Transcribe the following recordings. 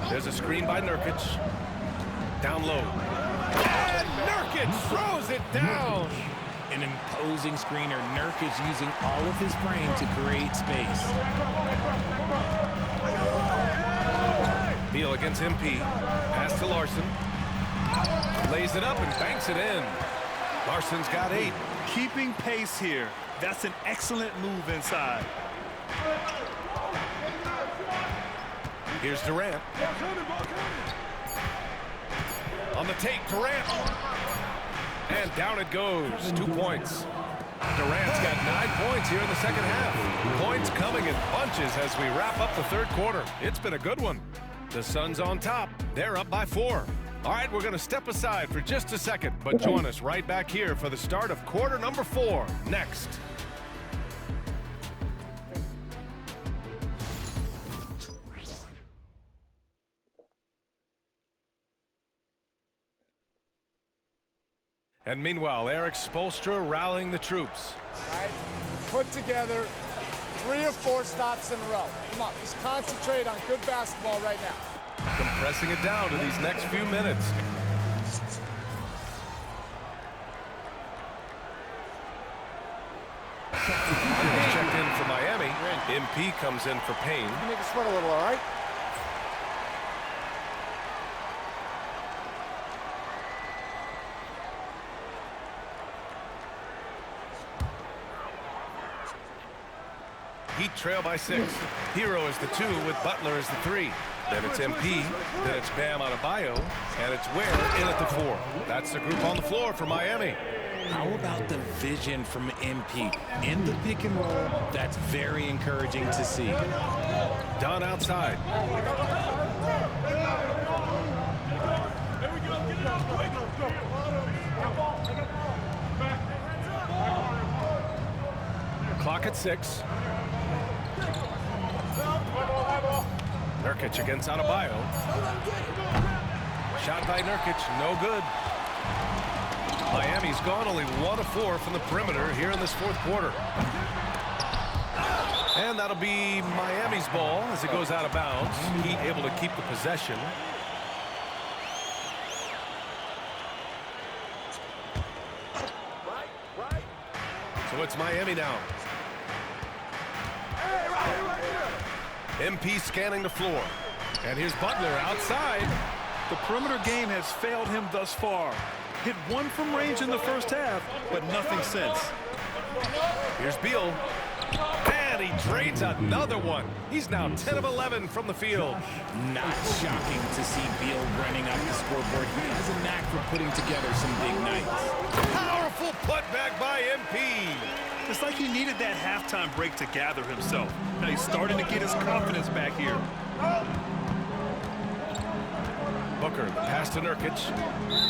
There's a screen by Nurkic. Down low. And Nurkic throws it down. An imposing screener. Nurkic using all of his frame to create space. Beal against MP. Pass to Larson. Lays it up and banks it in. Larson's got 8. Keeping pace here. That's an excellent move inside. Here's Durant. On the take, Durant. And down it goes. 2 points. Durant's got 9 points here in the second half. Points coming in bunches as we wrap up the third quarter. It's been a good one. The Suns on top. They're up by 4. All right, we're going to step aside for just a second, but join us right back here for the start of quarter number 4 next. And meanwhile, Eric Spoelstra rallying the troops. All right, put together 3 or 4 stops in a row. Come on, just concentrate on good basketball right now. Compressing it down to these next few minutes. Checked in for Miami. MP comes in for Payne. You make it sweat a little, all right? Heat trail by 6. Hero is the 2 with Butler as the 3. Then it's MP, then it's Bam Adebayo, and it's Ware in at the 4. That's the group on the floor for Miami. How about the vision from MP? In the pick and roll, that's very encouraging to see. Dunn outside. Clock at 6. Nurkic against Adebayo. Shot by Nurkic, no good. Miami's gone only 1 of 4 from the perimeter here in this fourth quarter. And that'll be Miami's ball as it goes out of bounds. Heat able to keep the possession. So it's Miami now. MP scanning the floor. And here's Butler outside. The perimeter game has failed him thus far. Hit 1 from range in the first half, but nothing since. Here's Beal. And he trades another one. He's now 10 of 11 from the field. Not shocking to see Beal running up the scoreboard. He has a knack for putting together some big nights. Powerful putback by MP. It's like he needed that halftime break to gather himself. Now he's starting to get his confidence back here. Booker, the pass to Nurkic.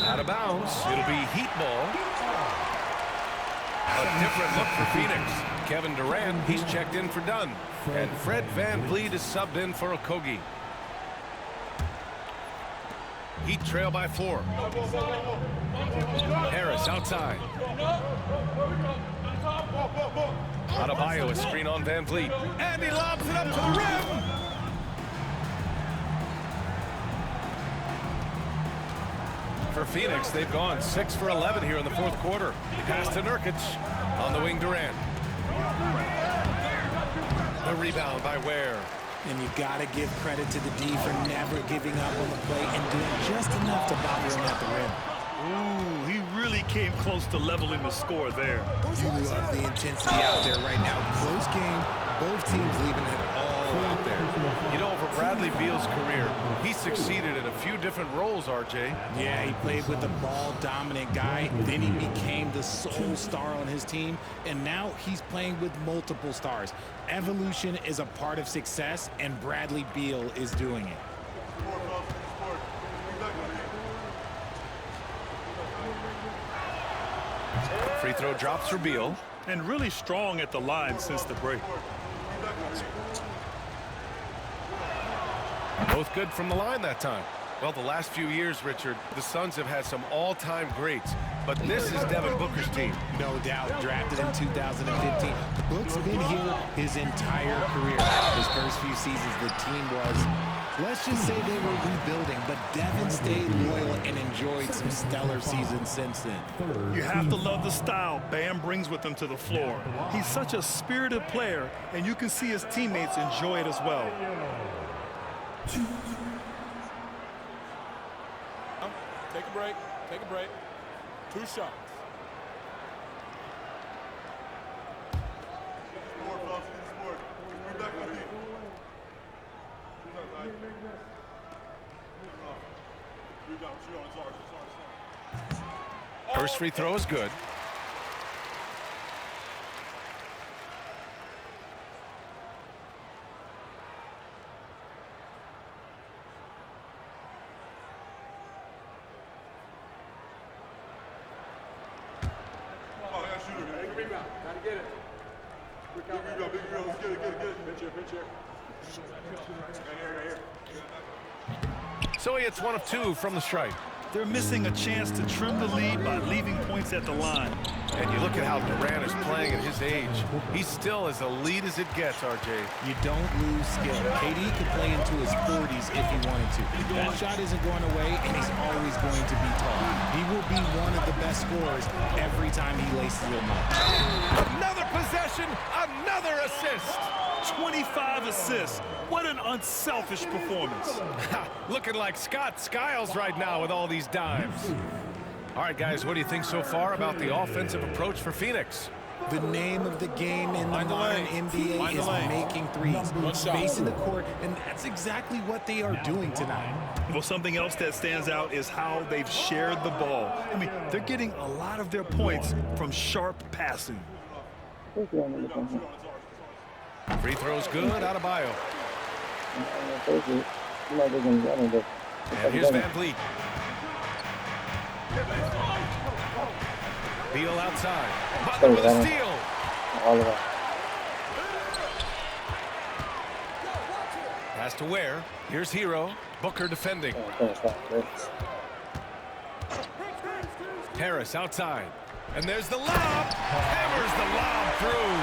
Out of bounds. It'll be Heat ball. A different look for Phoenix. Kevin Durant, he's checked in for Dunn. And Fred VanVleet is subbed in for Okogie. Heat trail by 4. Harris outside. Adebayo, a screen on VanVleet. And he lobs it up to the rim. For Phoenix, they've gone 6 for 11 here in the fourth quarter. Pass to Nurkic. On the wing, Durant. The rebound by Ware. And you got to give credit to the D for never giving up on the play and doing just enough to bother him at the rim. Ooh, he really came close to leveling the score there. You love the intensity out there right now. Close game, both teams leaving it all out there. You know, for Bradley Beal's career, he succeeded in a few different roles, RJ. Yeah, he played with the ball-dominant guy. Then he became the sole star on his team. And now he's playing with multiple stars. Evolution is a part of success, and Bradley Beal is doing it. Free throw drops for Beal. And really strong at the line since the break. Both good from the line that time. Well, the last few years, Richard, the Suns have had some all-time greats. But this is Devin Booker's team. No doubt. Drafted in 2015. Book's been here his entire career. His first few seasons, the team was Let's just say they were rebuilding, but Devin stayed loyal and enjoyed some stellar seasons since then. You have to love the style Bam brings with him to the floor. He's such a spirited player, and you can see his teammates enjoy it as well. Take a break. Take a break. 2 shots. First free throw is good. So he hits 1 of 2 from the stripe. They're missing a chance to trim the lead by leaving points at the line. And you look at how Durant is playing at his age. He's still as elite as it gets, RJ. You don't lose skill. KD could play into his 40s if he wanted to. That shot isn't going away, and he's always going to be tall. He will be one of the best scorers every time he laces them up. Another possession, another assist. 25 assists. What an unselfish performance. Looking like Scott Skiles right now with all these dimes. All right, guys, what do you think so far about the offensive approach for Phoenix? The name of the game in the modern NBA is making threes. Spacing the court, and that's exactly what they are doing tonight. Well, something else that stands out is how they've shared the ball. I mean, they're getting a lot of their points from sharp passing. Free throw's good, Adebayo. And here's Van Vliet. Beal outside. Butler with a steal. Pass to Ware. Here's Hero. Booker defending. Harris outside. And there's the lob. Hammers the lob through.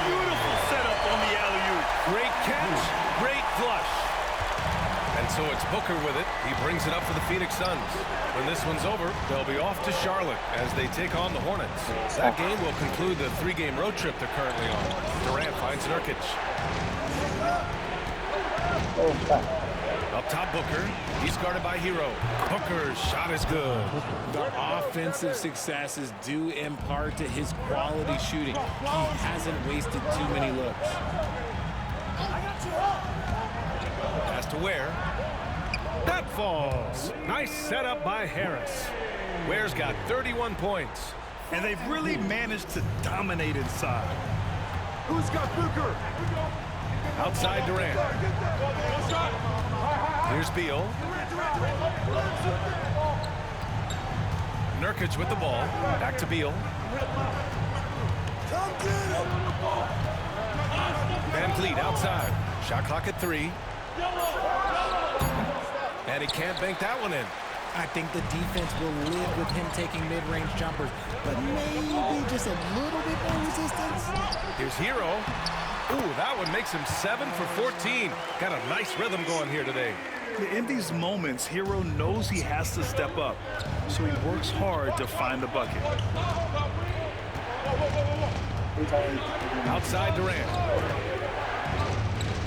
Beautiful setup on the alley-oop. Great catch. Great flush. And so it's Booker with it. He brings it up for the Phoenix Suns. When this one's over, they'll be off to Charlotte as they take on the Hornets. That game will conclude the 3-game road trip they're currently on. Durant finds Nurkic. Up top, Booker. He's guarded by Hero. Booker's shot is good. The offensive success is due in part to his quality shooting. He hasn't wasted too many looks. Pass to Ware. That falls. Nice setup by Harris. Ware's got 31 points. And they've really managed to dominate inside. Who's got Booker? Outside Durant. Here's Beal. Nurkic with the ball. Back to Beal. Van Vliet outside. Shot clock at 3. And he can't bank that one in. I think the defense will live with him taking mid-range jumpers, but maybe just a little bit more resistance. Here's Hero. Ooh, that one makes him 7 for 14. Got a nice rhythm going here today. In these moments, Hero knows he has to step up, so he works hard to find the bucket. Outside Durant.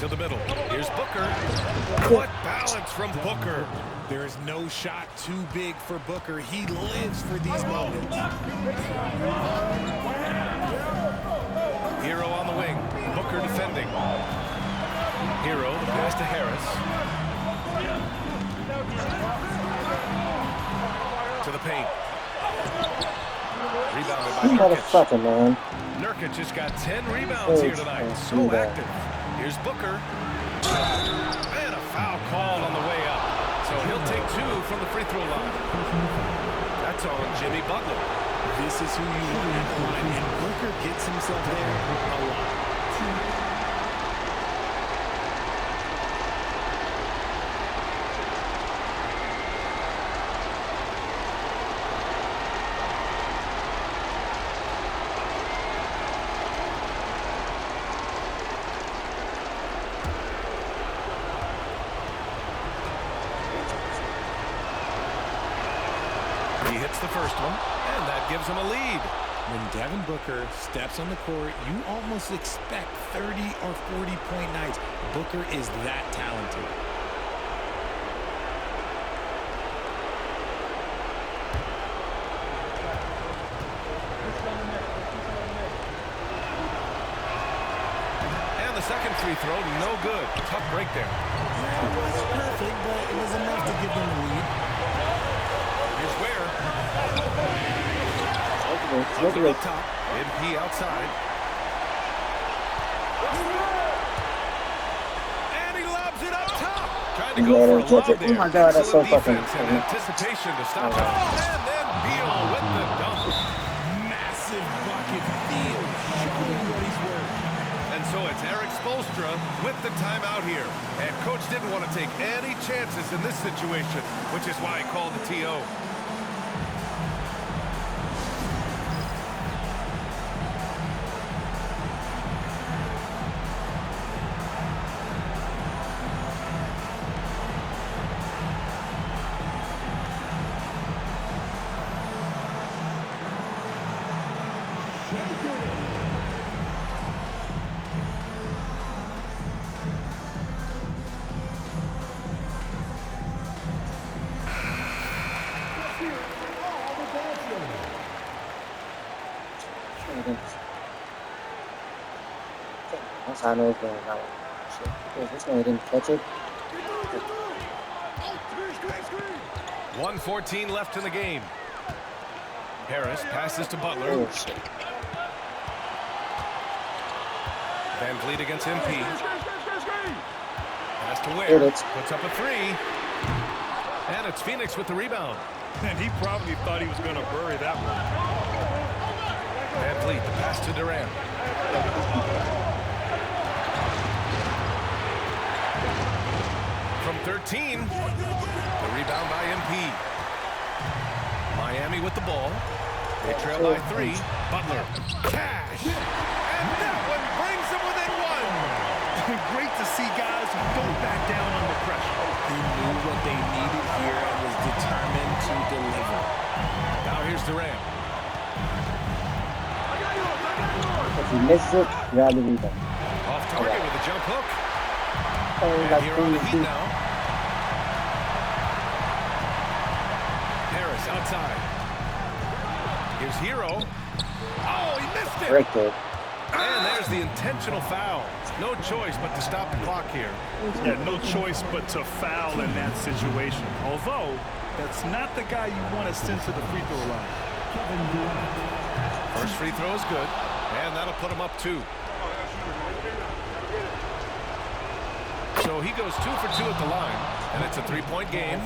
To the middle. Here's Booker. What balance from Booker. There is no shot too big for Booker. He lives for these moments. Hero on the wing. Booker defending. Hero, the pass to Harris. To the paint. Rebounded by Nurkic. Nurkic has got 10 rebounds here tonight. So active. Here's Booker. And a foul called on the way up. So he'll take 2 from the free throw line. That's on Jimmy Butler. This is who you want at the line, and Booker gets himself there a lot. He hits the first one, and that gives him a lead. When Devin Booker steps on the court, you almost expect 30 or 40-point nights. Booker is that talented. And the second free throw, no good. Tough break there. It wasn't perfect, but it was enough to give them the lead. Here's Ware. Look Up top. MP outside. And he lobs it up top. Trying to go for a lob there. Oh my God, that's so Excellent fucking defense and funny. anticipation to stop it. And then Beal with the dunk. Massive bucket. Beal showing what he's worth. And so it's Eric Spoelstra with the timeout here. And coach didn't want to take any chances in this situation, which is why he called the TO. That's how I know it's going now. Shit. Yeah, this one didn't catch it. 1:14 left in the game. Harris passes to Butler. Oh shit. Van Vliet against MP. Pass to Hit Ware. it. Puts up a three. And it's Phoenix with the rebound. And he probably thought he was going to bury that one. Van Vliet, the pass to Durant. From 13. The rebound by MP. Miami with the ball. They trail by 3. Butler. Cash. And that one brings them within 1. Great to see guys who don't back down under pressure. He knew what they needed here and was determined to deliver. Now here's Durant. If he misses it, grab the rebound. Off target with a jump hook. Oh, And that's here on the Heat crazy. now. Harris outside. Here's Hero. Oh, he missed it. Break it. And there's the intentional foul. No choice but to stop the clock here. Yeah, no choice but to foul in that situation. Although, that's not the guy you want to send to the free throw line. First free throw is good. And that'll put him up 2. So he goes 2 for 2 at the line. And it's a 3-point game.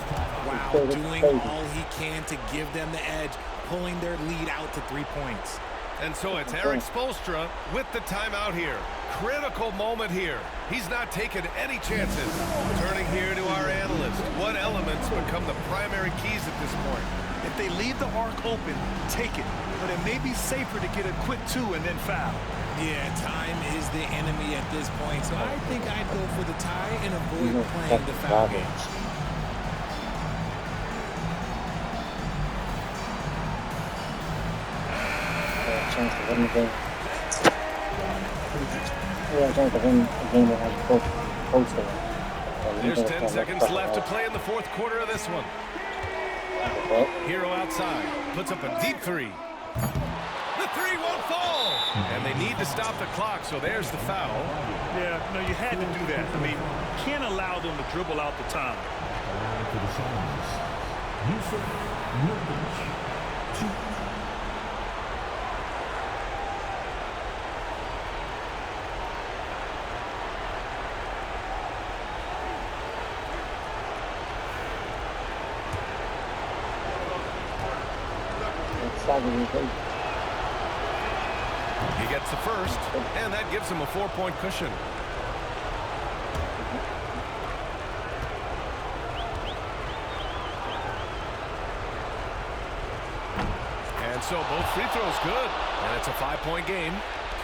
Wow, doing all he can to give them the edge, pulling their lead out to 3 points. And so it's Eric Spoelstra with the timeout here. Critical moment here. He's not taking any chances. Turning here to our analyst. What elements become the primary keys at this point? If they leave the arc open, take it. But it may be safer to get a quick 2 and then foul. Yeah, time is the enemy at this point, so I think I'd go for the tie and avoid know, playing that's the foul garbage. game. Chance to win the game. Yeah, chance to win the game that has both there. There's 10 seconds left to play in the fourth quarter of this one. Hero outside. Puts up a deep 3. The 3 won't fall. And they need to stop the clock, so there's the foul. Yeah, no, you had to do that. I mean, you can't allow them to dribble out the time. He gets the first, and that gives him a 4-point cushion. And so both free throws good, and it's a 5-point game.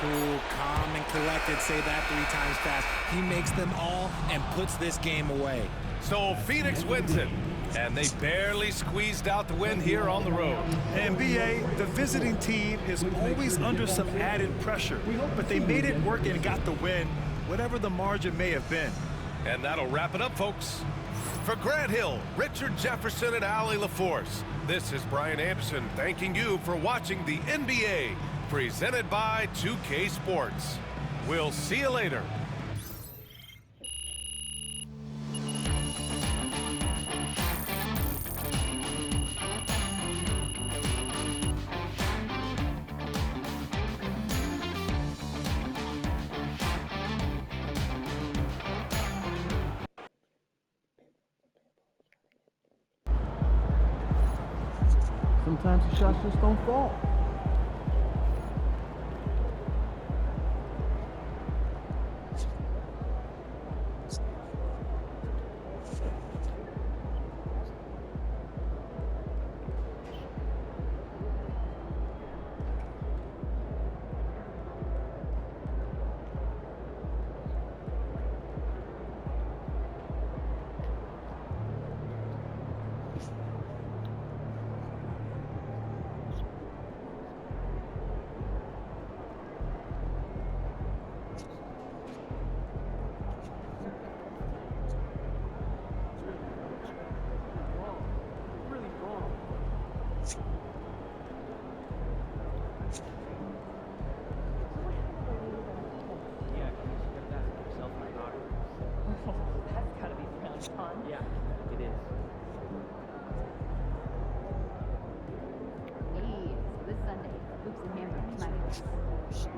Cool, calm, and collected. Say that 3 times fast. He makes them all and puts this game away. So Phoenix wins it. And they barely squeezed out the win here on the road. And BA, the visiting team is always under some added pressure, but they made it work and got the win, whatever the margin may have been. And that'll wrap it up, folks. For Grant Hill, Richard Jefferson, and Allie LaForce, this is Brian Anderson thanking you for watching the NBA, presented by 2K Sports. We'll see you later. Sometimes the shots just don't fall.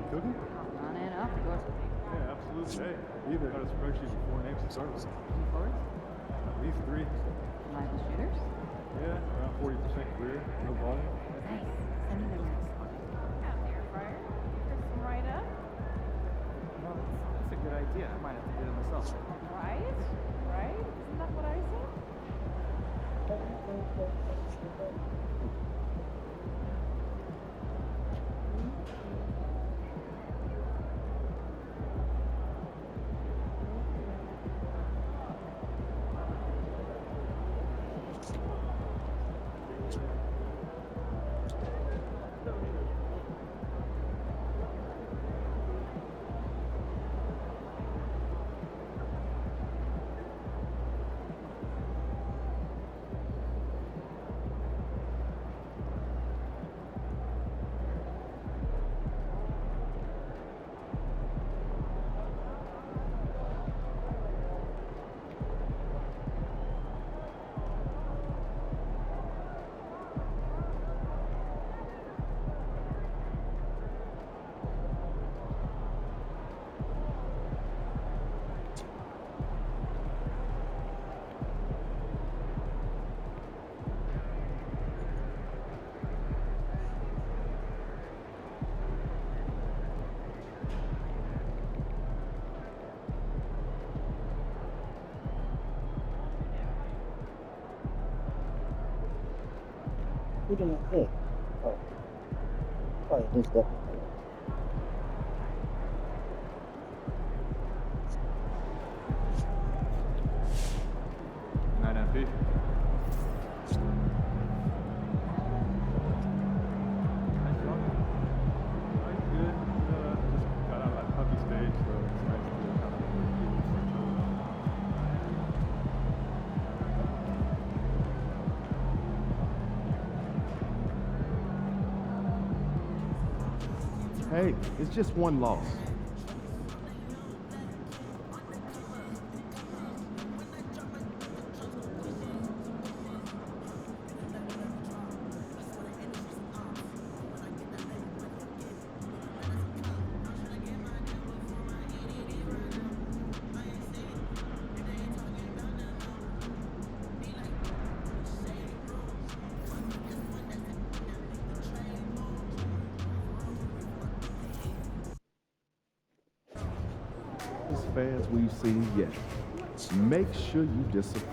Cooking? On and up, of course. Yeah, absolutely. Hey, either got a spreadsheet before names to start with. At least 3. Reliable shooters? Yeah, around 40% career, no volume. Nice. Send me the rest. Out there, fryer. Crisp them right up. Well, that's a good idea. I might have to do it myself. Right? Right? Isn't that what I said? Who did I pick? Oh. Oh, it is definitely. Night MP. Nice job. Nice, good. Just got out of that puppy stage, so it's nice to kind of Hey, it's just one loss. Fans we've seen yet. Make sure you disappoint.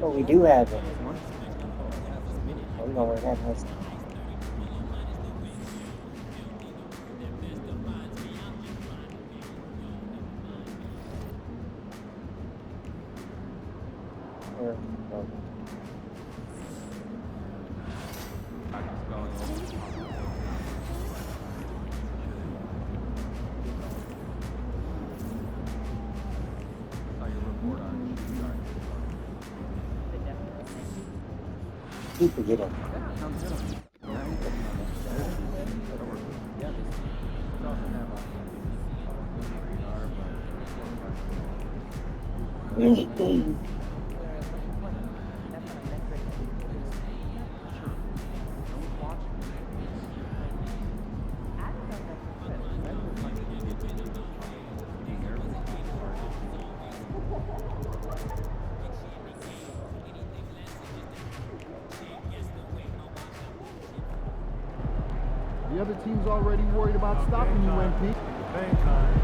Oh, we do have it. Oh, we gonna work that next time. Keep forgetting. The other team's already worried about stopping you, MP. Bang time.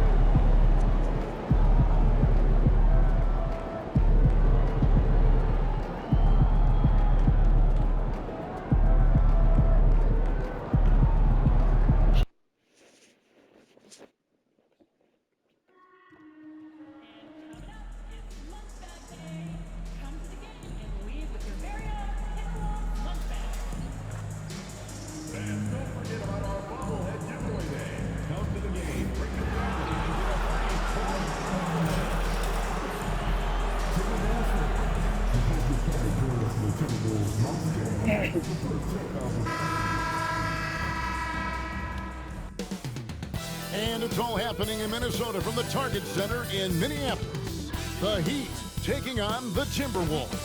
And it's all happening in Minnesota from the Target Center in Minneapolis. The Heat taking on the Timberwolves.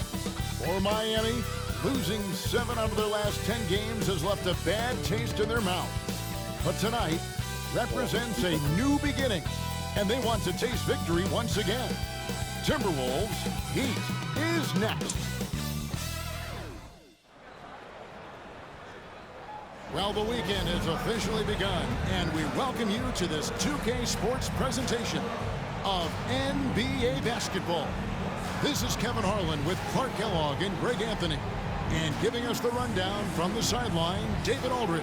For Miami, losing 7 out of their last 10 games has left a bad taste in their mouth. But tonight represents a new beginning, and they want to taste victory once again. Timberwolves Heat is next. Well, the weekend has officially begun, and we welcome you to this 2K Sports presentation of NBA basketball. This is Kevin Harlan with Clark Kellogg and Greg Anthony, and giving us the rundown from the sideline, David Aldridge.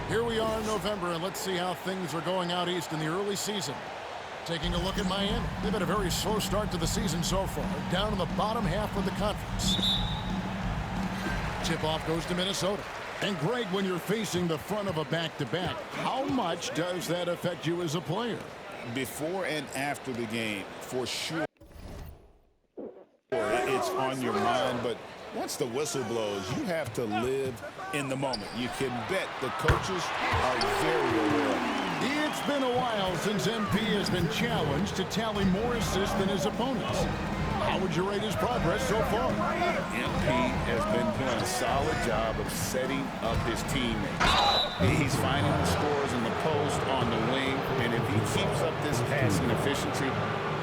Here we are in November, and let's see how things are going out east in the early season. Taking a look at Miami, they've had a very slow start to the season so far, down in the bottom half of the conference. Tip-off goes to Minnesota. And Greg, when you're facing the front of a back-to-back, how much does that affect you as a player? Before and after the game, for sure, it's on your mind. But once the whistle blows, you have to live in the moment. You can bet the coaches are very aware. It's been a while since MP has been challenged to tally more assists than his opponents. How would you rate his progress so far? MP has been doing a solid job of setting up his teammates. He's finding the scores in the post, on the wing, and if he keeps up this passing efficiency,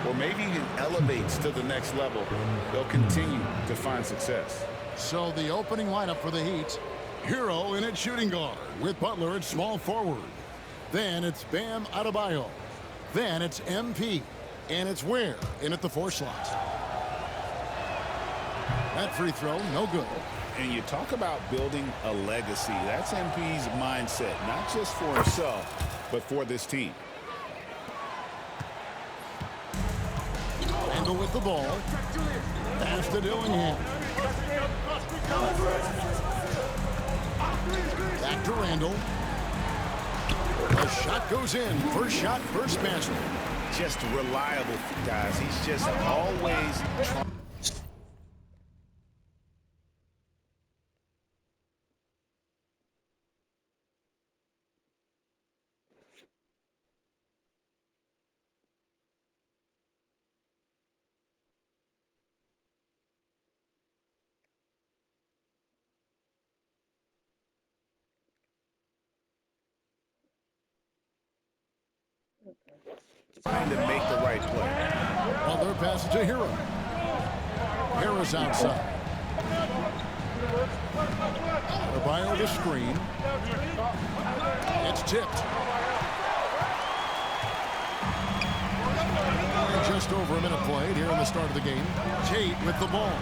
or maybe he elevates to the next level, they'll continue to find success. So the opening lineup for the Heat, Hero in at shooting guard with Butler at small forward. Then it's Bam Adebayo. Then it's MP. And it's Ware in at the 4 slot. That free throw, no good. And you talk about building a legacy. That's MP's mindset, not just for himself, but for this team. Randall with the ball. Pass to Dillingham. Back to Randall. The shot goes in. First shot, first basket. Just reliable, guys. He's just always trying. Trying to make the right play. Butler passes to Hero. Hero's outside. Adebayo the screen. It's tipped. And just over a minute played here in the start of the game. Tate with the ball.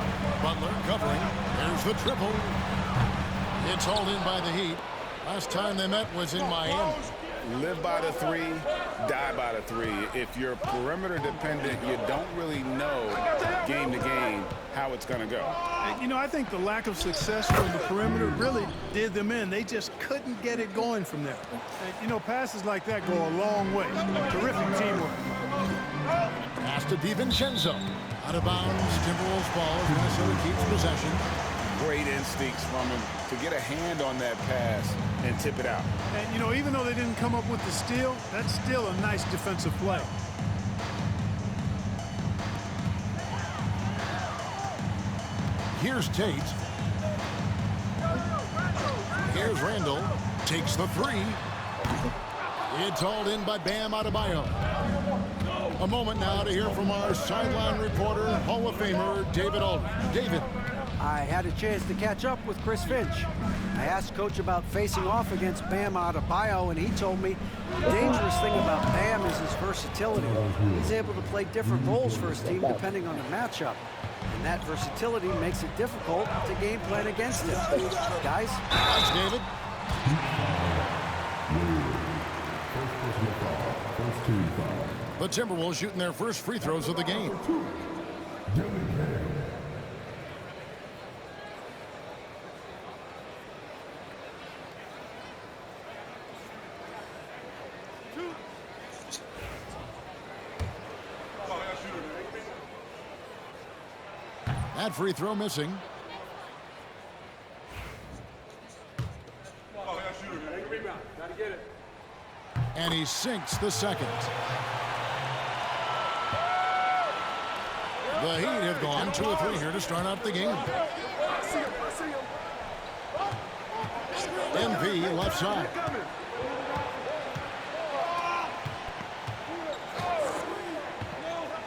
Butler covering. There's the triple. It's hauled in by the Heat. Last time they met was in Miami. Live by the three, die by the three. If you're perimeter dependent, you don't really know game to game how it's going to go. You know, I think the lack of success from the perimeter really did them in. They just couldn't get it going from there. You know, passes like that go a long way. Terrific teamwork. Pass to DiVincenzo. Out of bounds, Timberwolves ball as Minnesota keeps possession. Great instincts from him to get a hand on that pass and tip it out. And, you know, even though they didn't come up with the steal, that's still a nice defensive play. Here's Tate. Here's Randall. Takes the three. It's hauled in by Bam Adebayo. A moment now to hear from our sideline reporter, Hall of Famer David Aldridge. David. I had a chance to catch up with Chris Finch. I asked Coach about facing off against Bam Adebayo, and he told me the dangerous thing about Bam is his versatility. He's able to play different roles for his team depending on the matchup. And that versatility makes it difficult to game plan against him. Guys? Thanks, David. The Timberwolves shooting their first free throws of the game. That free throw missing. And he sinks the second. The Heat have gone 2 or 3 here to start out the game. MP left side.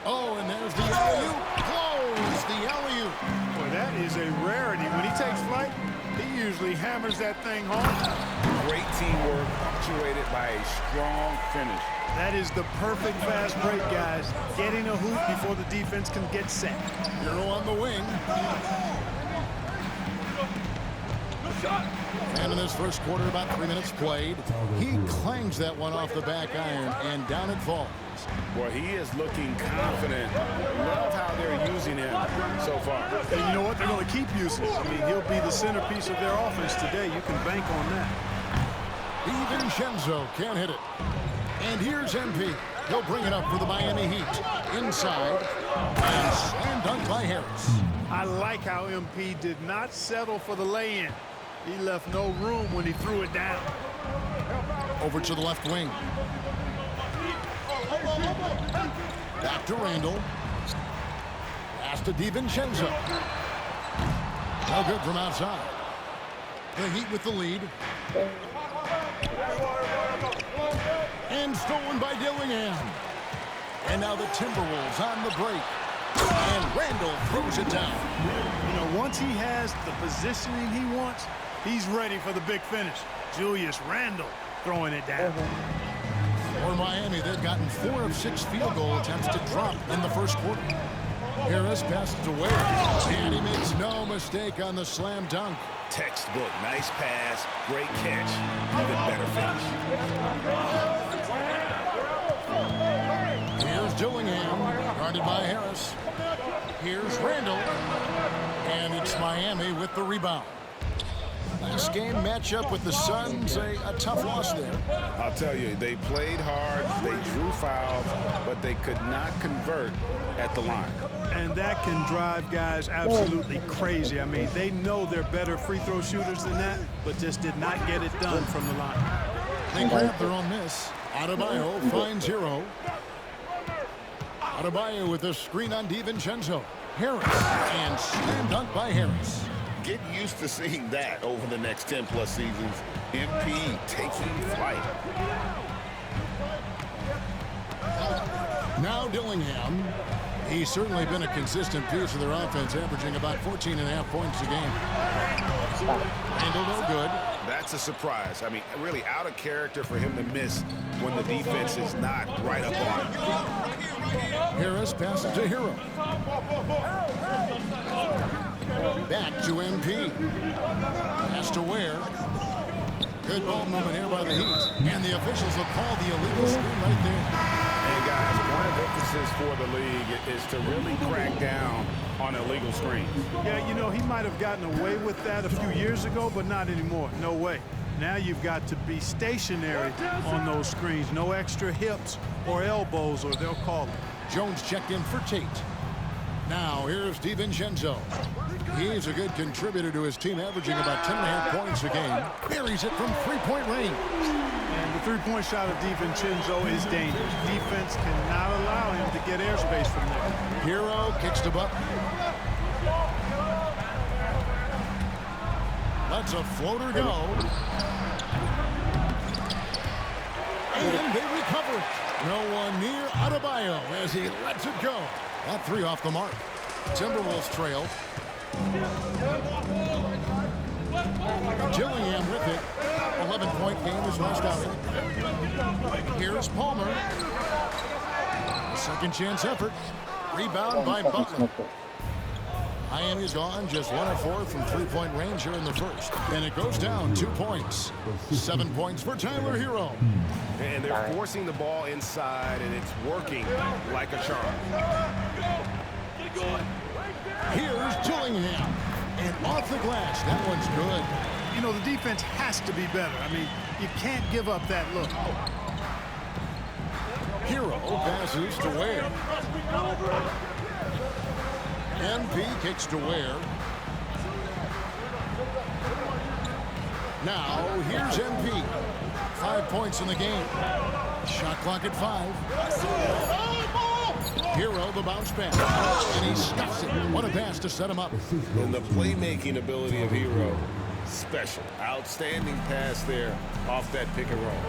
Oh, and there's the alley-oop. Close the alley-oop. Boy, that is a rarity. When he takes flight, he usually hammers that thing home. Great teamwork, punctuated by a strong finish. That is the perfect fast break, guys. Getting a hoop before the defense can get set. Hero on the wing. And in this first quarter, about 3 minutes played, he clangs that one off the back iron, and down it falls. Well, he is looking confident. Love how they're using him so far. And you know what? They're going to keep using him. I mean, he'll be the centerpiece of their offense today. You can bank on that. DiVincenzo can't hit it. And here's MP. He'll bring it up for the Miami Heat. Inside. And slam dunk by Harris. I like how MP did not settle for the lay-in. He left no room when he threw it down. Over to the left wing. Back to Randall. Pass to DiVincenzo. No good from outside. The Heat with the lead. And stolen by Dillingham. And now the Timberwolves on the break. And Randall throws it down. You know, once he has the positioning he wants, he's ready for the big finish. Julius Randle throwing it down. For Miami, they've gotten 4 of 6 field goal attempts to drop in the first quarter. Harris passes to Ware, and he makes no mistake on the slam dunk. Textbook, nice pass, great catch, even better finish. Here's Dillingham, guarded by Harris. Here's Randall, and it's Miami with the rebound. Last game matchup with the Suns, a tough loss there. I'll tell you, they played hard, they drew fouls, but they could not convert at the line. And that can drive guys absolutely crazy. I mean, they know they're better free throw shooters than that, but just did not get it done from the line. They grab their own miss. Adebayo finds Hero. Adebayo with a screen on DiVincenzo. Harris, and slam dunk by Harris. Get used to seeing that over the next 10-plus seasons. MP taking flight. Now Dillingham. He's certainly been a consistent piece of their offense, averaging about 14.5 points a game. Randall, no good. That's a surprise. I mean, really out of character for him to miss when the defense is not right up on him. Harris passes to Hero. Back to MP. Pass to Ware. Good ball movement here by the Heat. And the officials will call the illegal screen right there. And guys, one of the emphasis for the league is to really crack down on illegal screens. Yeah, you know, he might have gotten away with that a few years ago, but not anymore. No way. Now you've got to be stationary on those screens. No extra hips or elbows, or they'll call it. Jones checked in for Tate. Now here's DiVincenzo. He's a good contributor to his team, averaging about 10.5 points a game. Buries it from three-point range. And the three-point shot of DiVincenzo is dangerous. Defense cannot allow him to get airspace from there. Hero kicks the bucket. Lets a floater go. And they recover it. No one near Adebayo as he lets it go. That three off the mark. Timberwolves trail. Gillingham with it. 11-point game is last outing. Here's Palmer. Second chance effort. Rebound by Butler. Miami's gone just 1 of 4 from three-point range here in the first. And it goes down 2 points. 7 points for Tyler Hero. And they're forcing the ball inside, and it's working like a charm. Here's Gillingham. And off the glass. That one's good. You know, the defense has to be better. I mean, you can't give up that look. Hero passes to Ware. MP kicks to Ware. Now, here's MP. 5 points in the game. Shot clock at 5. Hero, the bounce back. And he stuffs it. What a pass to set him up. And the playmaking ability of Hero, special. Outstanding pass there off that pick and roll.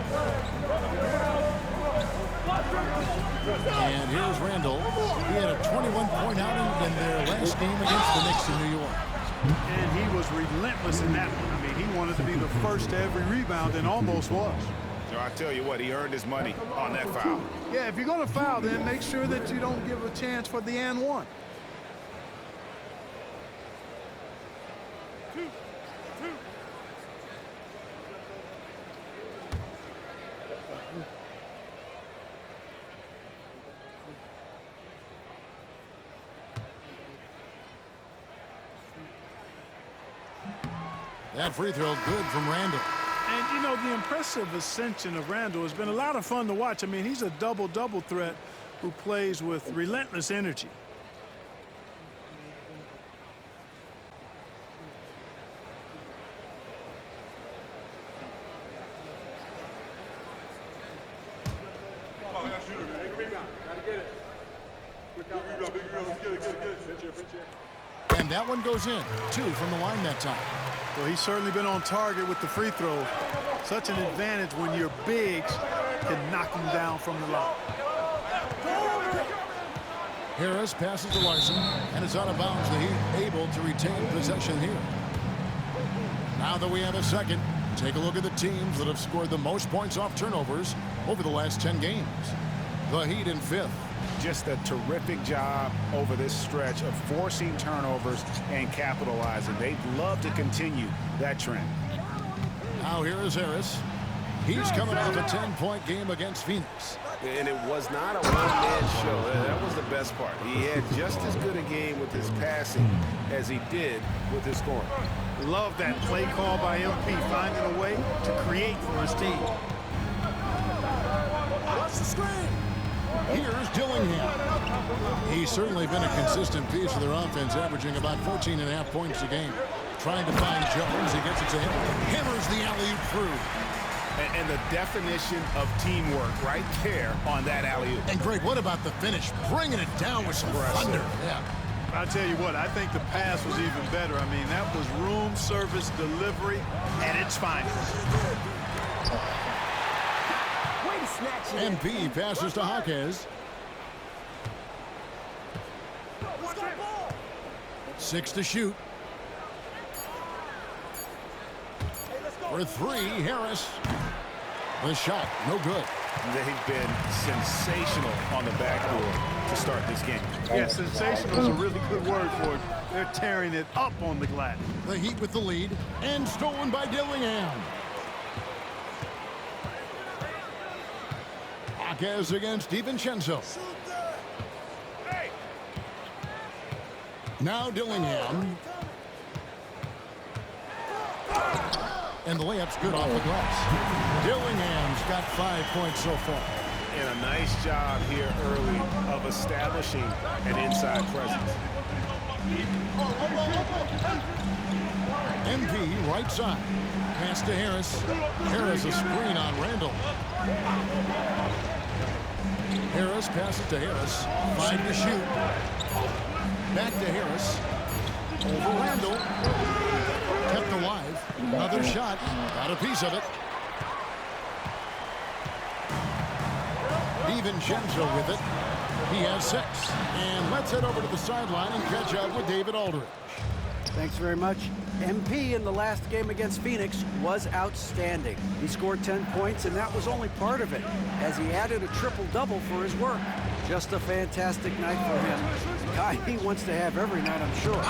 And here's Randall. He had a 21-point outing in their last game against the Knicks in New York. And he was relentless in that one. I mean, he wanted to be the first to every rebound and almost was. So I tell you what, he earned his money on that foul. Yeah, if you're going to foul, then make sure that you don't give a chance for the and one. That free throw good from Randall. And, you know, the impressive ascension of Randall has been a lot of fun to watch. I mean, he's a double-double threat who plays with relentless energy. And that one goes in. 2 from the line that time. Well, he's certainly been on target with the free throw. Such an advantage when your bigs can knock him down from the line. Harris passes to Larson, and it's out of bounds. The Heat able to retain possession here. Now that we have a second, take a look at the teams that have scored the most points off turnovers over the last 10 games. The Heat in 5th. Just a terrific job over this stretch of forcing turnovers and capitalizing. They'd love to continue that trend. Now here is Harris. He's coming off a 10-point game against Phoenix. And it was not a one-man show. That was the best part. He had just as good a game with his passing as he did with his scoring. Love that play call by MP, finding a way to create for his team. Watch the screen. Here's Dillingham. He's certainly been a consistent piece of their offense, averaging about 14.5 points a game. Trying to find Jones. He gets it to him. Hammers the alley-oop through. And the definition of teamwork right there on that alley-oop. And Greg, what about the finish? Bringing it down with some thunder. Yeah. I'll tell you what, I think the pass was even better. I mean, that was room service delivery at its finest. MP passes to Jaquez. 6 to shoot. For 3, Harris. The shot, no good. They've been sensational on the backboard to start this game. Yeah, sensational is a really good word for it. They're tearing it up on the glass. The Heat with the lead, and stolen by Dillingham. Jaquez against DiVincenzo. Now Dillingham. And the layup's good off the glass. Dillingham's got 5 points so far. And a nice job here early of establishing an inside presence. MP right side. Pass to Harris. Harris a screen on Randall. Harris passes to Harris. 5 to shoot. Back to Harris. Over Randall. Kept alive. Another shot. Got a piece of it. DiVincenzo with it. He has 6. And let's head over to the sideline and catch up with David Aldridge. Thanks very much. MP in the last game against Phoenix was outstanding. He scored 10 points, and that was only part of it, as he added a triple-double for his work. Just a fantastic night for him. Guy he wants to have every night, I'm sure.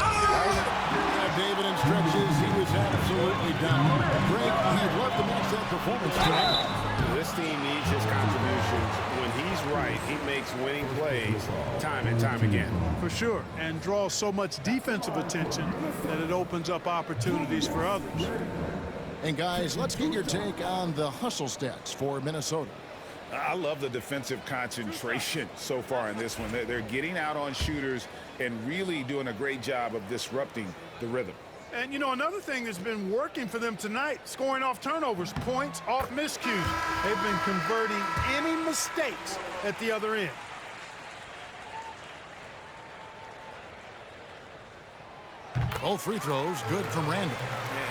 David in stretches, he was absolutely done. Greg, he'd love to match that performance tonight. This team needs his contributions. When he's right, he makes winning plays time and time again. For sure, and draws so much defensive attention that it opens up opportunities for others. And guys, let's get your take on the hustle stats for Minnesota. I love the defensive concentration so far in this one. They're getting out on shooters and really doing a great job of disrupting the rhythm. And, you know, another thing that's been working for them tonight, scoring off turnovers, points off miscues. They've been converting any mistakes at the other end. Both free throws good from Randall.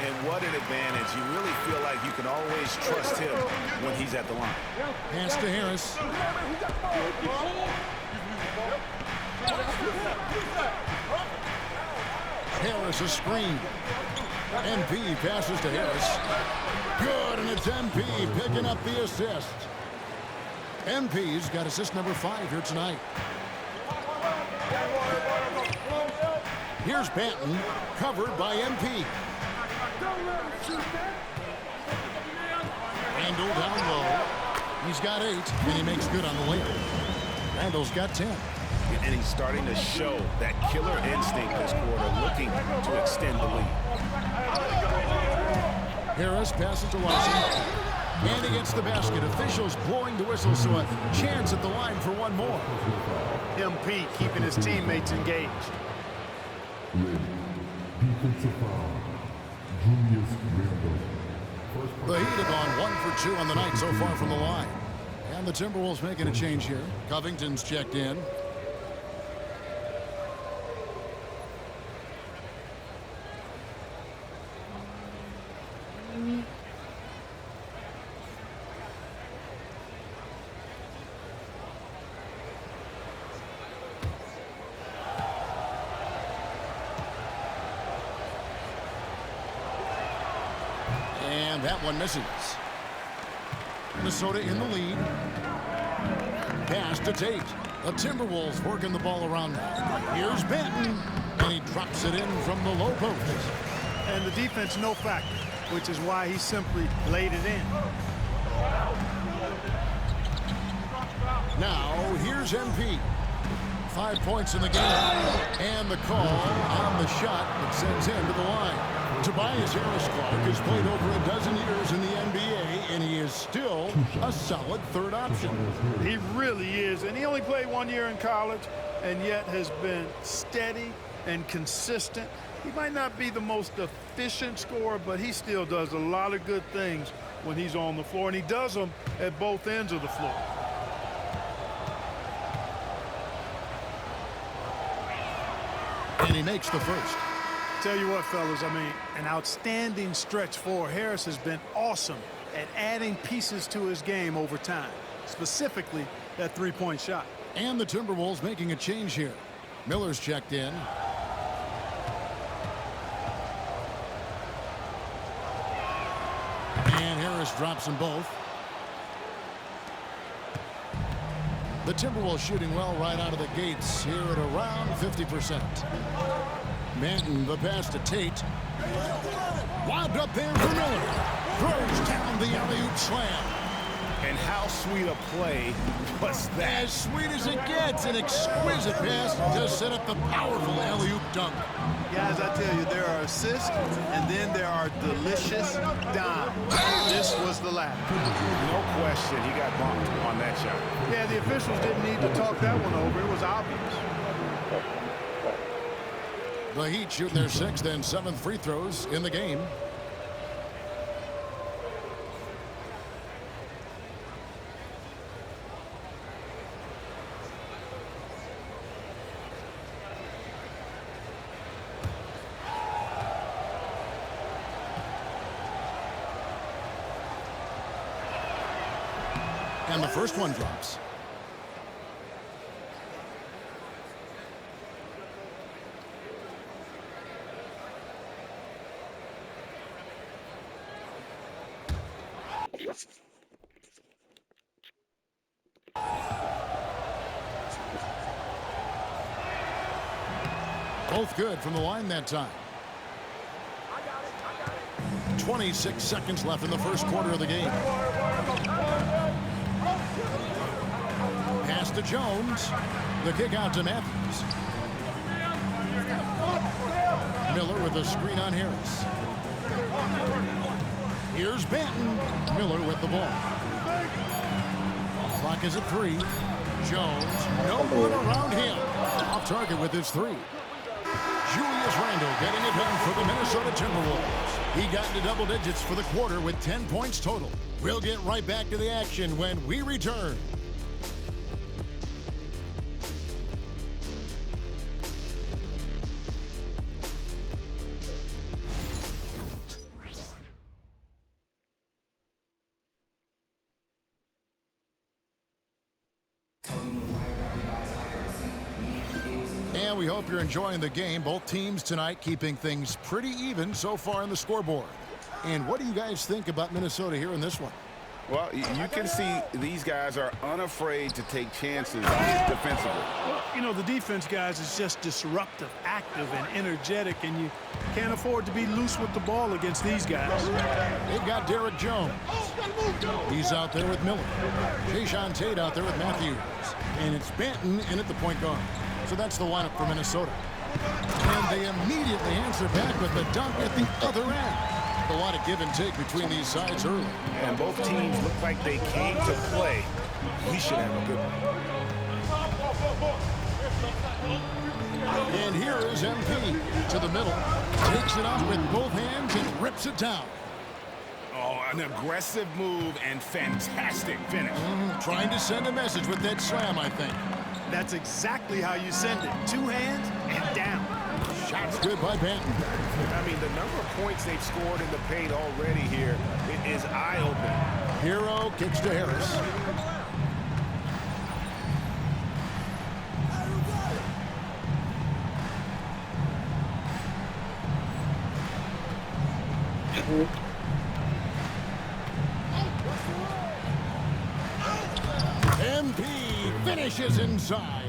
And what an advantage. You really feel like you can always trust him when he's at the line. Pass to Harris. Harris a screen. MP passes to Harris. Good, and it's MP picking up the assist. MP's got assist number 5 here tonight. Here's Banton, covered by MP. Randall down low. He's got 8, and he makes good on the layup. Randall's got 10. And he's starting to show that killer instinct this quarter, looking to extend the lead. Harris passes to Larson. And he gets the basket. Officials blowing the whistle, so a chance at the line for one more. MP keeping his teammates engaged. Defensive foul. Julius Randle. The Heat have gone 1 for 2 on the night so far from the line. And the Timberwolves making a change here. Covington's checked in. And that one misses. Minnesota in the lead. Pass to Tate. The Timberwolves working the ball around now. Here's Banton. And he drops it in from the low post. And the defense no factor, which is why he simply laid it in. Now here's MP. 5 points in the game. And the call on the shot that sends him to the line. Tobias Harris-Clarke has played over a dozen years in the NBA, and he is still a solid third option. He really is, and he only played 1 year in college, and yet has been steady and consistent. He might not be the most efficient scorer, but he still does a lot of good things when he's on the floor, and he does them at both ends of the floor. And he makes the first. Tell you what, fellas, I mean, an outstanding stretch for Harris has been awesome at adding pieces to his game over time, specifically that three-point shot. And the Timberwolves making a change here. Miller's checked in. Harris drops them both. The Timberwolves shooting well right out of the gates here at around 50%. Manton, the pass to Tate. Lobbed up there for Miller. Throws down the alley-oop slam. And how sweet a play was that? As sweet as it gets, an exquisite pass to set up the powerful alley-oop dunk. Guys, I tell you, there are assists, and then there are delicious dimes. This was the latter. No question, he got bumped on that shot. Yeah, the officials didn't need to talk that one over. It was obvious. The Heat shooting their 6th and 7th free throws in the game. And the first one drops. Both good from the line that time. 26 seconds left in the first quarter of the game. Pass to Jones. The kick out to Matthews. Miller with a screen on Harris. Here's Banton. Miller with the ball. Clock is at 3. Jones, no one around him. Off target with his 3. Julius Randle getting it done for the Minnesota Timberwolves. He got into double digits for the quarter with 10 points total. We'll get right back to the action when we return. And we hope you're enjoying the game. Both teams tonight keeping things pretty even so far on the scoreboard. And what do you guys think about Minnesota here in this one? Well, you can see these guys are unafraid to take chances defensively. Well, you know, the defense, guys, is just disruptive, active, and energetic, and you can't afford to be loose with the ball against these guys. They've got Derek Jones. He's out there with Miller. Jae'Sean Tate out there with Matthews. And it's Banton in at the point guard. So that's the lineup for Minnesota. And they immediately answer back with the dunk at the other end. A lot of give and take between these sides early. And both teams look like they came to play. We should have a good one. And here is MP to the middle. Takes it up with both hands and rips it down. Oh, an aggressive move and fantastic finish. Trying to send a message with that slam, I think. That's exactly how you send it. 2 hands and down. Shots good by Banton. I mean, the number of points they've scored in the paint already here, it is eye-opening. Hero kicks to Harris. MP finishes inside.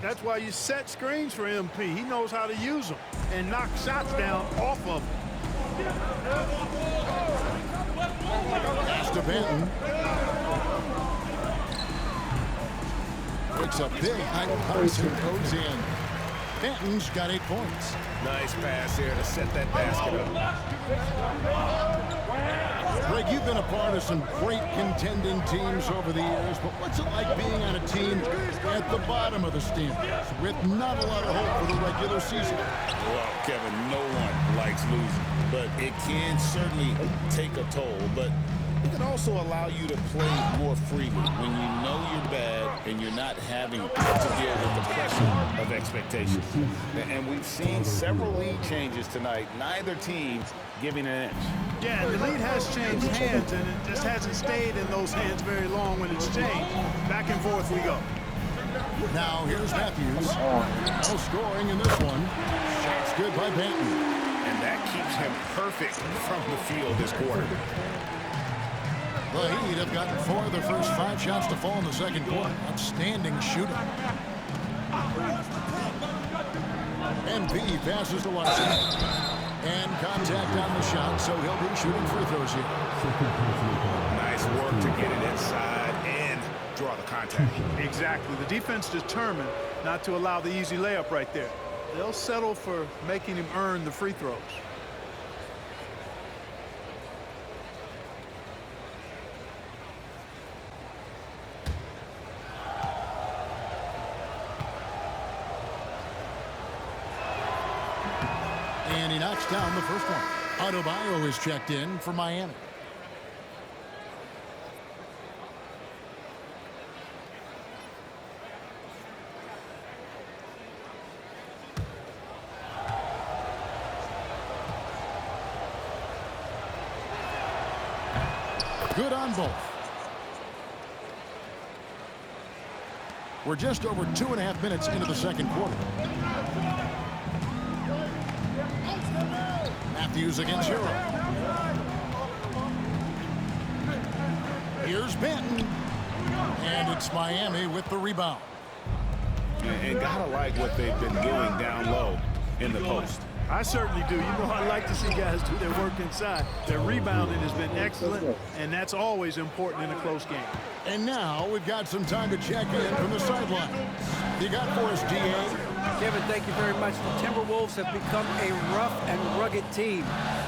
That's why you set screens for MP. He knows how to use them and knock shots down off of them. Pass to Banton. Picks up big height pass and goes in. Banton's got 8 points. Nice pass here to set that basket up. Greg, you've been a part of some great contending teams over the years, but what's it like being on a team at the bottom of the standings with not a lot of hope for the regular season? Well, Kevin, no one likes losing, but it can certainly take a toll. But it can also allow you to play more freely when you know you're bad and you're not having to deal with the pressure of expectations. And we've seen several lead changes tonight, neither team giving an inch. Yeah, the lead has changed hands, and it just hasn't stayed in those hands very long when it's changed. Back and forth we go. Now here's Matthews. No scoring in this one. Shots good by Banton. And that keeps him perfect from the field this quarter. The Heat have gotten 4 of their first 5 shots to fall in the second quarter. Outstanding shooting. MP passes to Larson. And contact on the shot, so he'll be shooting free throws here. Nice work to get it inside and draw the contact. Exactly. The defense determined not to allow the easy layup right there. They'll settle for making him earn the free throws. And he knocks down the first one. Adebayo is checked in for Miami. Good on both. We're just over 2.5 minutes into the second quarter. Matthews against Hero. Here's Benton. And it's Miami with the rebound. And gotta like what they've been doing down low in the post. I certainly do. You know, I like to see guys do their work inside. Their rebounding has been excellent, and that's always important in a close game. And now we've got some time to check in from the sideline. You got for us, DA? Kevin, thank you very much. The Timberwolves have become a rough and rugged team.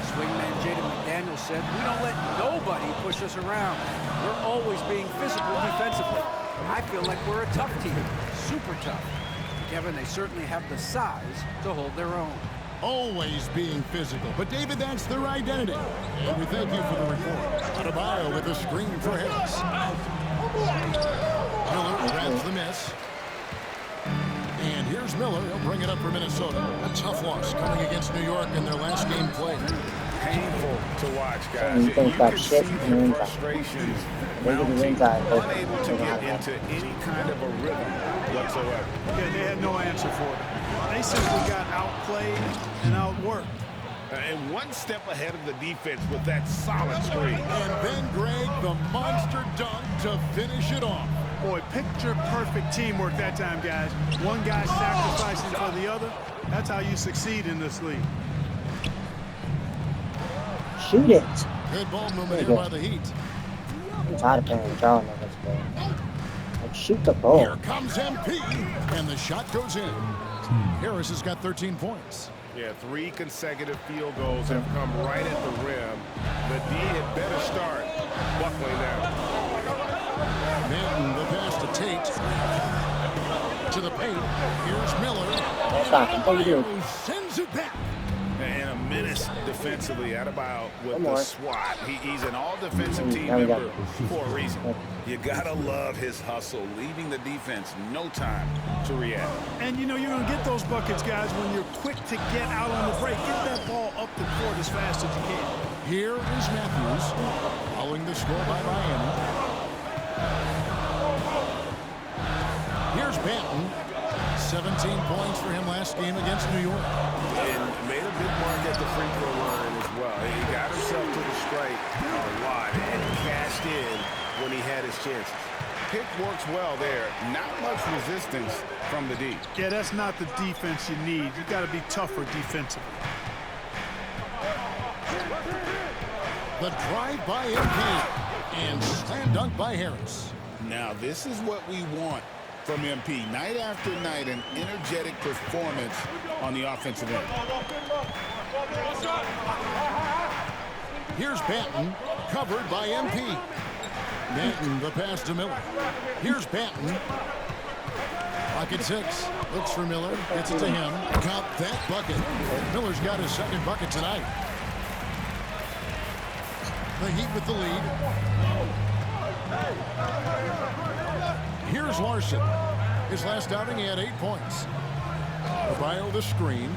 Swingman Jaden McDaniels said, "We don't let nobody push us around. We're always being physical defensively. I feel like we're a tough team, super tough." Kevin, they certainly have the size to hold their own. Always being physical, but David, that's their identity. And we thank you for the report. Adebayo with a screen for Harris. Miller grabs the miss. And here's Miller. He'll bring it up for Minnesota. A tough loss coming against New York in their last game played. Painful to watch, guys. You can see the frustrations mounting, unable to get into any kind of a rhythm whatsoever. Yeah, they had no answer for it. They simply got outplayed and outworked. And one step ahead of the defense with that solid screen. And Ben Gregg, the monster dunk to finish it off. Boy, picture-perfect teamwork that time, guys. One guy sacrificing for the other. That's how you succeed in this league. Shoot it. Good ball movement here by the Heat. I'm tired of playing drawing on this game. Like, shoot the ball. Here comes MP, and the shot goes in. Harris has got 13 points. Yeah, 3 consecutive field goals have come right at the rim. The D had better start buckling down. Manton, the pass to Tate. To the paint. Here's Miller. Adebayo sends it back. And a menace defensively. Adebayo with the swat. He's an all-defensive team member for a reason. You gotta love his hustle, leaving the defense no time to react. And you know you're gonna get those buckets, guys, when you're quick to get out on the break. Get that ball up the court as fast as you can. Here is Matthews, following the score by Miami. Here's Benton. 17 points for him last game against New York. And made a big mark at the free throw line as well. He got himself to the strike a lot and cashed in when he had his chances. Pick works well there. Not much resistance from the D. Yeah, that's not the defense you need. You got to be tougher defensively. The drive by MP and slam dunk by Harris. Now this is what we want from MP. Night after night, an energetic performance on the offensive end. Here's Benton, covered by MP. Benton, the pass to Miller. Here's Benton. Pocket 6. Looks for Miller. Gets it to him. Count that bucket. Miller's got his second bucket tonight. The Heat with the lead. Here's Larson. His last outing, he had 8 points. Adebayo the screen.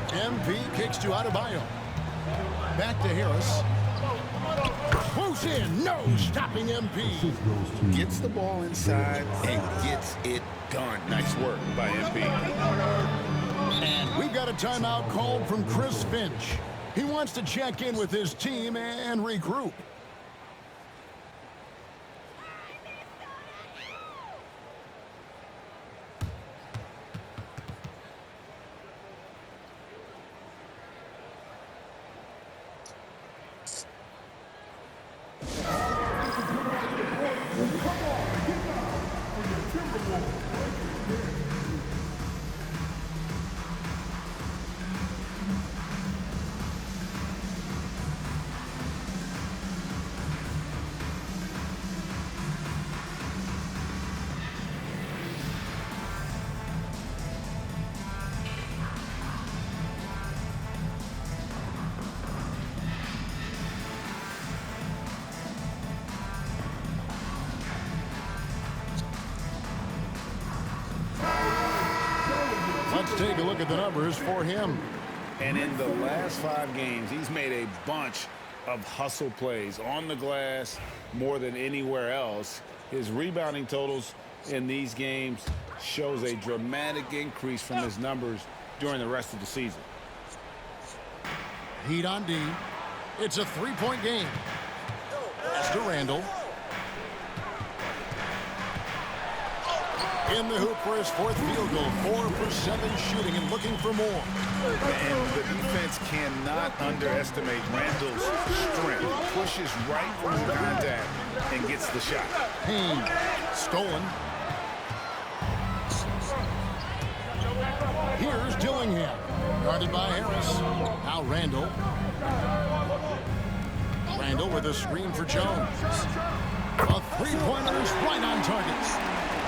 MP kicks to Adebayo. Back to Harris. Close in. No stopping MP. Gets the ball inside and gets it done. Nice work by MP. And we've got a timeout called from Chris Finch. He wants to check in with his team and regroup. look at the numbers for him. And in the last 5 games, he's made a bunch of hustle plays on the glass more than anywhere else. His rebounding totals in these games shows a dramatic increase from his numbers during the rest of the season. Heat on D. It's a 3-point game. Pass to Randall. In the hoop for his 4th field goal. 4 for 7 shooting and looking for more. And the defense cannot underestimate Randall's strength. He pushes right from contact and gets the shot. Payne. Stolen. Here's Dillingham. Guarded by Harris. Now Randall. Randall with a screen for Jones. A 3-pointer is right on target.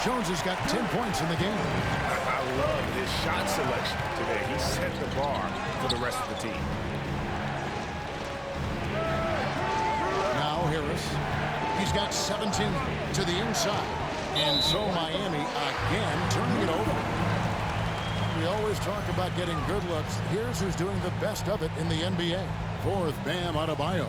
Jones has got 10 points in the game. I love his shot selection today. He set the bar for the rest of the team. Now Harris. He's got 17 to the inside. And so Miami again turning it over. We always talk about getting good looks. Here's who's doing the best of it in the NBA. 4th, Bam Adebayo.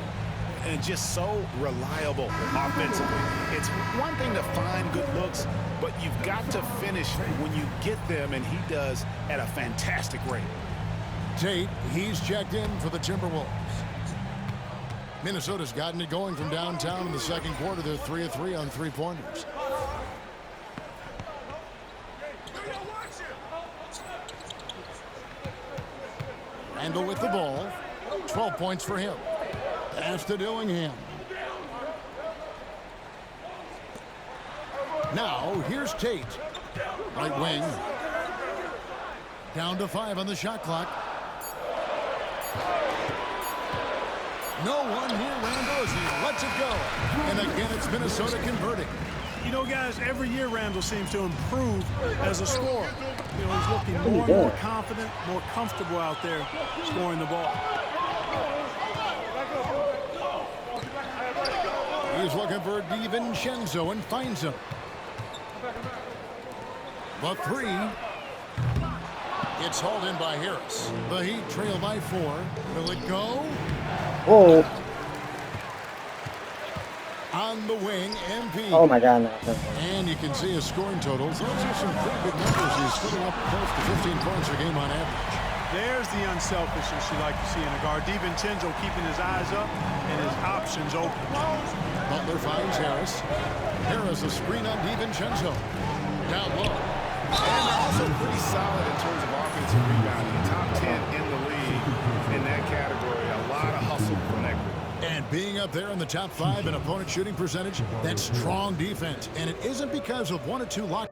And just so reliable offensively. It's one thing to find good looks, but you've got to finish when you get them, and he does at a fantastic rate. Tate, he's checked in for the Timberwolves. Minnesota's gotten it going from downtown in the second quarter. They're 3 of 3 on 3-pointers. Randall with the ball. 12 points for him. Pass to Dillingham. Now, here's Tate. Right wing. Down to 5 on the shot clock. No one near Randall as he lets it go. And again, it's Minnesota converting. You know, guys, every year Randall seems to improve as a scorer. You know, he's looking more and more confident, more comfortable out there scoring the ball. He's looking for DiVincenzo and finds him. The 3. It's hauled in by Harris. The Heat trail by 4. Will it go? Oh. On the wing, MP. Oh my God, no. And you can see his scoring totals. Those are some pretty good numbers. He's sitting up close to 15 points a game on average. There's the unselfishness you like to see in a guard. DiVincenzo keeping his eyes up and his options open. Butler finds Harris. Harris a screen on DiVincenzo. Down low. And they're also pretty solid in terms of offensive rebounding. Top 10 in the league in that category. A lot of hustle from that group. And being up there in the top 5 in opponent shooting percentage, that's strong defense. And it isn't because of 1 or 2 lock.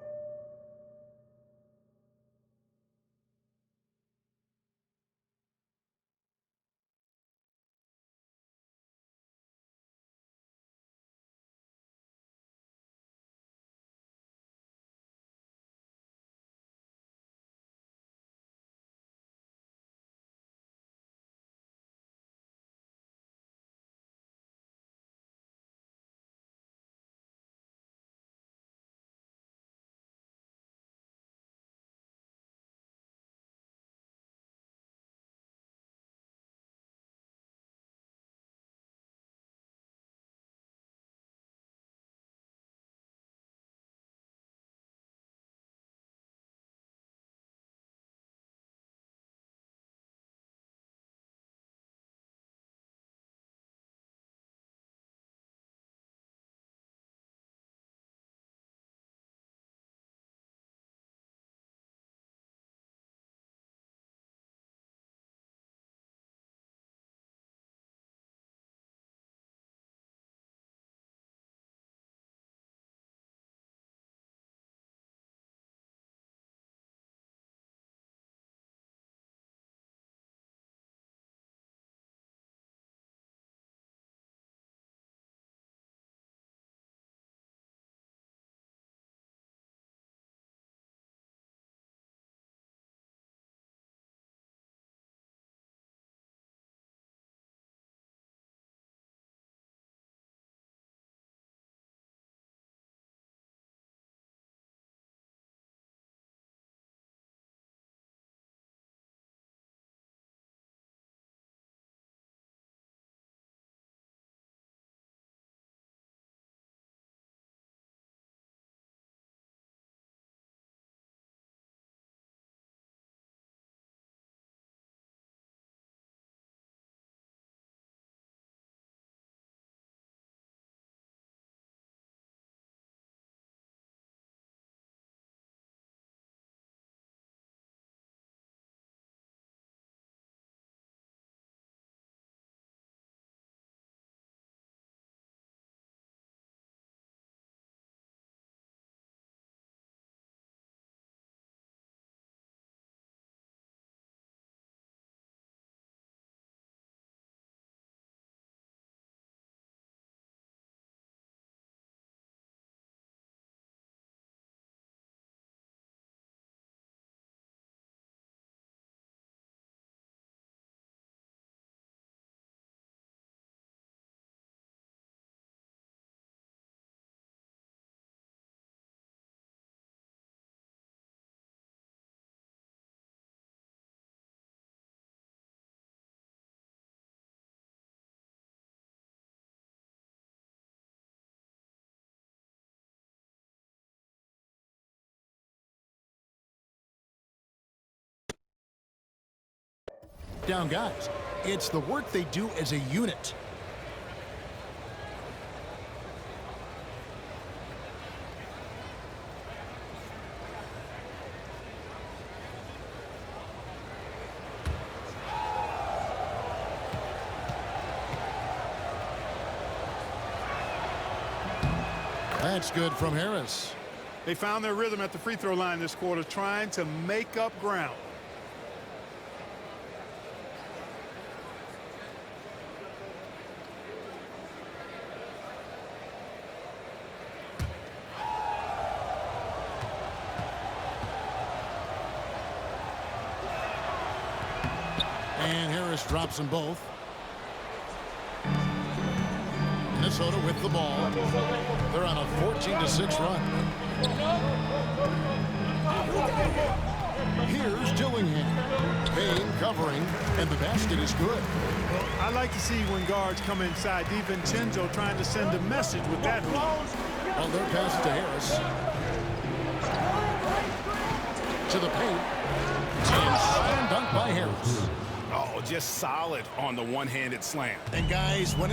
down guys. It's the work they do as a unit. That's good from Harris. They found their rhythm at the free throw line this quarter, trying to make up ground. And Harris drops them both. Minnesota with the ball. They're on a 14-6 run. Here's Dillingham. Payne covering, and the basket is good. Well, I like to see when guards come inside. DiVincenzo trying to send a message with that move. Well, their pass to Harris. To the paint. And slam dunk by Harris. Oh, just solid on the one-handed slam. And guys, when